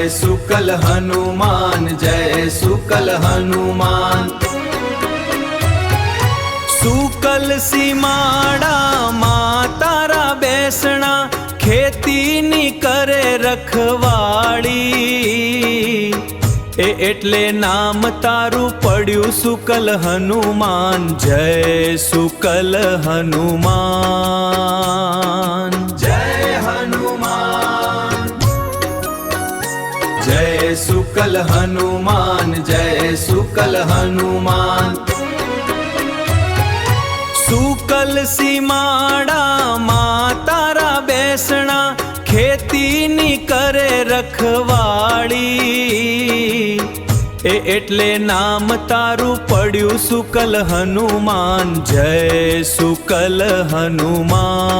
શુકલ હનુમાન, જય શુકલ હનુમાન। શુકલ સીમાડા માં તારા બેસણા, ખેતીની કરે રખવાળી, એટલે નામ તારું પડ્યું શુકલ હનુમાન, જય શુકલ હનુમાન, જય હનુમાન। જય શુકલ હનુમાન, જય શુકલ હનુમાન। શુકલ સીમાડા માં તારા બેસણા, ખેતીની કરે રખવાળી, એટલે નામ તારું પડ્યું શુકલ હનુમાન, જય શુકલ હનુમાન।